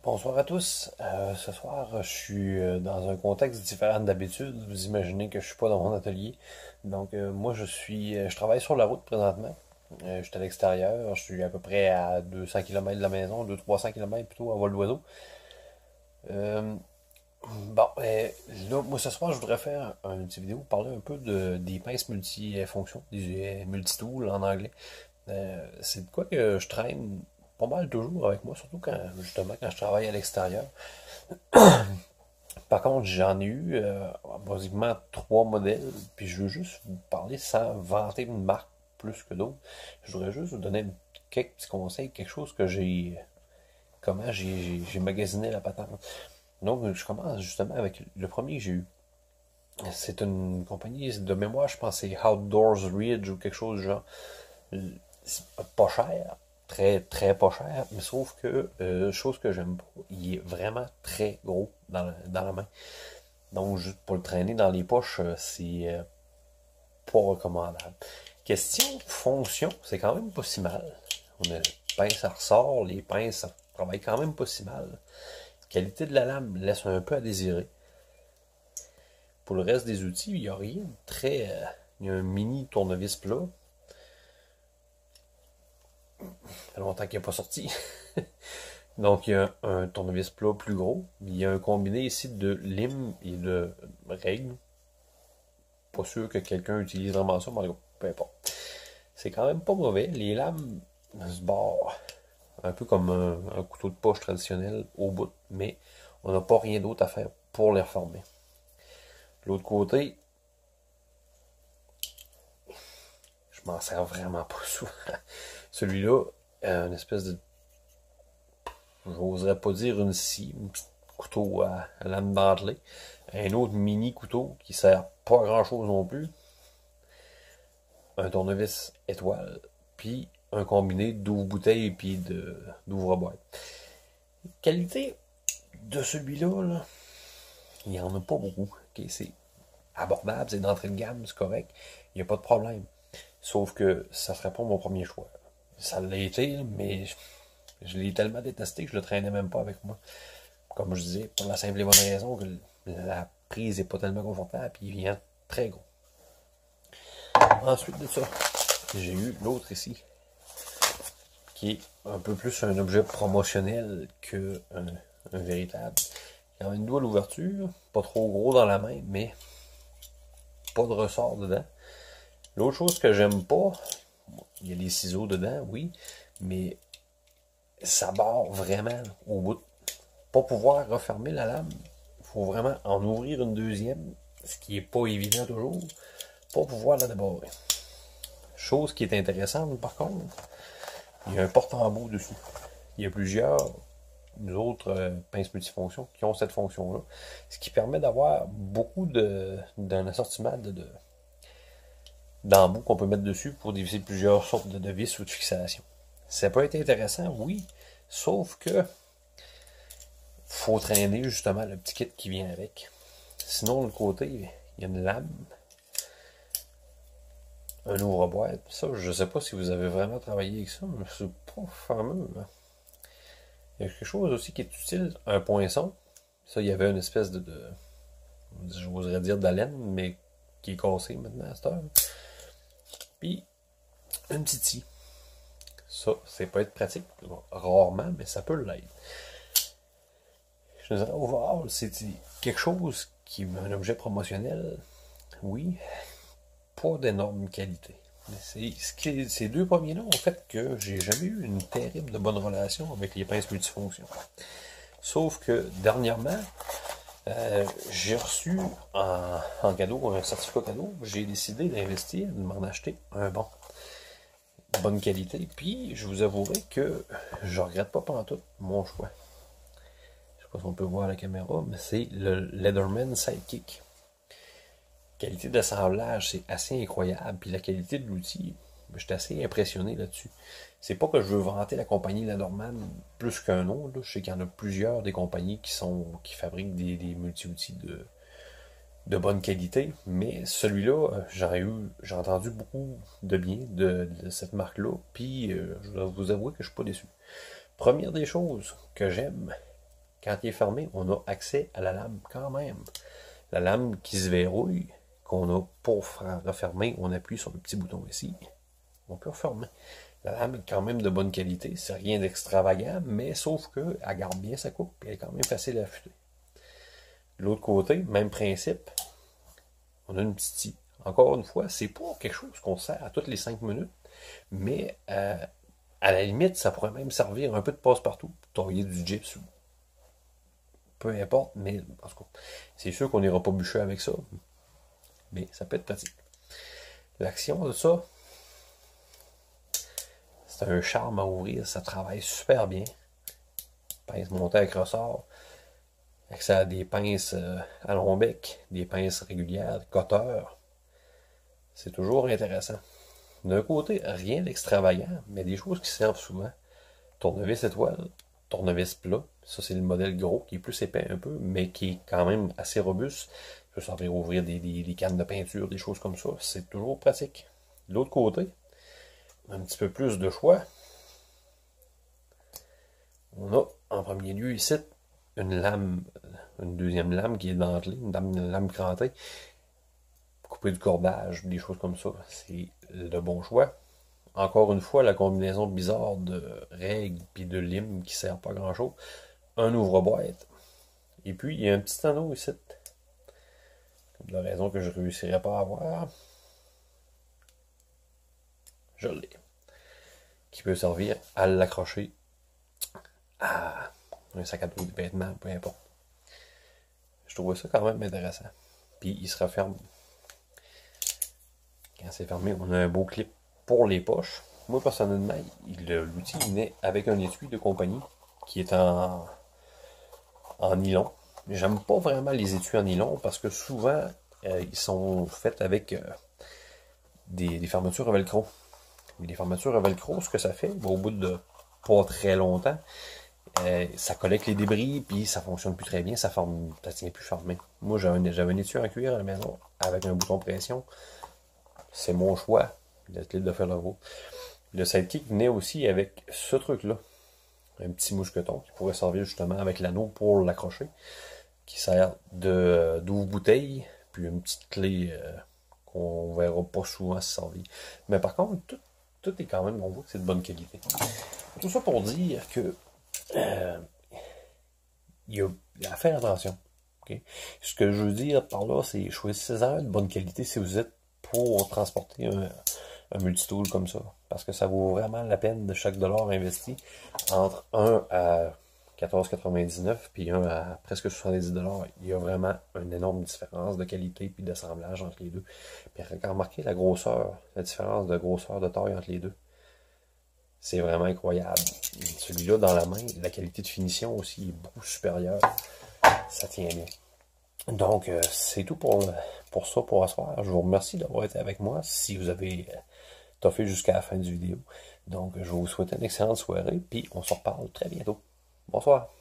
Bonsoir à tous. Ce soir, je suis dans un contexte différent d'habitude. Vous imaginez que je suis pas dans mon atelier. Donc, moi, je travaille sur la route présentement. Je suis à l'extérieur. Je suis à peu près à 200 km de la maison, 200-300 km plutôt à vol d'oiseau. Euh, bon, là, moi, ce soir, je voudrais faire une petite vidéo, parler un peu des pinces multifonctions, des multitools en anglais. C'est de quoi que je traîne pas mal toujours avec moi, surtout justement, quand je travaille à l'extérieur. Par contre, j'en ai eu basiquement trois modèles, puis je veux juste vous parler sans vanter une marque plus que d'autres. Je voudrais juste vous donner quelques petits conseils, quelque chose que comment j'ai magasiné la patente. Donc, je commence justement avec le premier que j'ai eu. C'est une compagnie de mémoire, je pense que c'est Outdoors Ridge ou quelque chose du genre. C'est pas cher, très très pas cher, mais sauf que, chose que j'aime pas, il est vraiment très gros dans la main. Donc, juste pour le traîner dans les poches, c'est pas recommandable. Question fonction, c'est quand même pas si mal. On a pince, ça ressort, les pinces, ça travaille quand même pas si mal. La qualité de la lame laisse un peu à désirer. Pour le reste des outils, il n'y a rien de très. Il y a un mini tournevis plat. Ça fait longtemps qu'il n'est pas sorti. Donc, il y a un tournevis plat plus gros. Il y a un combiné ici de lime et de règle. Pas sûr que quelqu'un utilise vraiment ça, mais peu importe. C'est quand même pas mauvais. Les lames se barrent un peu comme un couteau de poche traditionnel au bout, mais on n'a pas rien d'autre à faire pour les reformer. L'autre côté, je m'en sers vraiment pas souvent. Celui-là, une espèce de, j'oserais pas dire une scie, un petit couteau à lame dentelée. Un autre mini couteau qui sert pas à grand chose non plus. Un tournevis étoile, puis un combiné d'ouvre-bouteille et d'ouvre-boîte. Qualité de celui-là, là, il n'y en a pas beaucoup. Okay, c'est abordable, c'est d'entrée de gamme, c'est correct, il n'y a pas de problème. Sauf que ça serait pas mon premier choix. Ça l'a été, mais je l'ai tellement détesté que je le traînais même pas avec moi. Comme je disais, pour la simple et bonne raison que la prise est pas tellement confortable, puis il vient très gros. Ensuite de ça, j'ai eu l'autre ici, qui est un peu plus un objet promotionnel qu'un véritable. Il y a une double ouverture, pas trop gros dans la main, mais pas de ressort dedans. L'autre chose que j'aime pas, il y a des ciseaux dedans, oui, mais ça barre vraiment au bout. Pour pouvoir refermer la lame, il faut vraiment en ouvrir une deuxième, ce qui est pas évident toujours, pour pouvoir la débarrer. Chose qui est intéressante par contre, il y a un porte-embout dessus. Il y a plusieurs autres pinces multifonctions qui ont cette fonction-là, ce qui permet d'avoir beaucoup d'un assortiment d'embouts qu'on peut mettre dessus pour dévisser plusieurs sortes de vis ou de fixations. Ça peut être intéressant, oui, sauf que faut traîner justement le petit kit qui vient avec. Sinon, de l'autre côté, il y a une lame, un ouvre-boîte. Ça, je sais pas si vous avez vraiment travaillé avec ça, mais c'est pas fameux. Hein. Il y a quelque chose aussi qui est utile, un poinçon. Ça, il y avait une espèce j'oserais dire d'haleine, mais qui est cassée maintenant à cette heure. Puis, une petite scie. Ça, c'est pas être pratique, rarement, mais ça peut l'être. Je dirais, overall, c'est quelque chose qui est un objet promotionnel, oui, pas d'énorme qualité. Ces deux premiers-là ont fait que j'ai jamais eu une terrible de bonne relation avec les pinces multifonctions. Sauf que dernièrement, j'ai reçu en cadeau, un certificat cadeau, j'ai décidé d'investir, de m'en acheter un bon. Bonne qualité, puis je vous avouerai que je regrette pas pantoute mon choix. Je sais pas si on peut voir à la caméra, mais c'est le Leatherman Sidekick. Qualité d'assemblage, c'est assez incroyable, puis la qualité de l'outil, j'étais assez impressionné là-dessus. C'est pas que je veux vanter la compagnie Leatherman plus qu'un autre, je sais qu'il y en a plusieurs des compagnies qui fabriquent des multi-outils de bonne qualité, mais celui-là, j'ai entendu beaucoup de bien de cette marque-là, puis je dois vous avouer que je suis pas déçu. Première des choses que j'aime, Quand il est fermé, on a accès à la lame quand même. La lame qui se verrouille, qu'on a pour refermer, on appuie sur le petit bouton ici. On peut refermer. La lame est quand même de bonne qualité, c'est rien d'extravagant, mais sauf qu'elle garde bien sa coupe et elle est quand même facile à affûter. De l'autre côté, même principe, on a une petite scie. Encore une fois, c'est pas quelque chose qu'on sert à toutes les 5 minutes, mais à la limite, ça pourrait même servir un peu de passe-partout pour tailler du gyps. Peu importe, mais en tout cas, c'est sûr qu'on n'ira pas bûcher avec ça, mais ça peut être pratique. L'action de ça, c'est un charme à ouvrir, ça travaille super bien. Pince montée avec ressort, accès à des pinces à long bec, des pinces régulières, des cutters. C'est toujours intéressant. D'un côté, rien d'extravagant, mais des choses qui servent souvent. Tournevis étoile, tournevis plat. Ça, c'est le modèle gros qui est plus épais un peu, mais qui est quand même assez robuste. Ça peut servir à ouvrir des cannes de peinture, des choses comme ça. C'est toujours pratique. De l'autre côté, un petit peu plus de choix. On a en premier lieu ici une lame, une deuxième lame qui est dentelée, une lame crantée. Couper du cordage, des choses comme ça. C'est le bon choix. Encore une fois, la combinaison bizarre de règles et de limes qui ne sert pas à grand chose. Un ouvre-boîte. Et puis, il y a un petit anneau ici. De raison que je ne réussirais pas à avoir. Je l'ai. Qui peut servir à l'accrocher à un sac à dos, des vêtements, peu importe. Je trouvais ça quand même intéressant. Puis, il se referme. Quand c'est fermé, on a un beau clip pour les poches. Moi, personnellement, l'outil venait avec un étui de compagnie qui est en nylon. J'aime pas vraiment les étuis en nylon parce que souvent, ils sont faits avec des fermetures à velcro. Mais les fermetures à velcro, ce que ça fait, au bout de pas très longtemps, ça collecte les débris, puis ça fonctionne plus très bien, ça tient plus fermé. Moi, j'avais un étui en cuir à la maison avec un bouton pression. C'est mon choix de faire le vôtre. Le sidekick venait aussi avec ce truc-là. Un petit mousqueton qui pourrait servir justement avec l'anneau pour l'accrocher. Qui sert d'ouvre-bouteille. Puis une petite clé qu'on verra pas souvent se servir. Mais par contre, tout est quand même, on voit que c'est de bonne qualité. Tout ça pour dire que il y a à faire attention. Okay? Ce que je veux dire par là, c'est choisissez-en de bonne qualité si vous êtes pour transporter un multitool comme ça. Parce que ça vaut vraiment la peine de chaque dollar investi. Entre un à 14,99 puis un à presque 70$. Il y a vraiment une énorme différence de qualité puis d'assemblage entre les deux. Puis remarquez la grosseur, la différence de grosseur de taille entre les deux. C'est vraiment incroyable. Celui-là dans la main, la qualité de finition aussi est beaucoup supérieure. Ça tient bien. Donc, c'est tout pour ça, pour ce soir. Je vous remercie d'avoir été avec moi, si vous avez toffé jusqu'à la fin du vidéo. Donc, je vous souhaite une excellente soirée, puis on se reparle très bientôt. Bonsoir.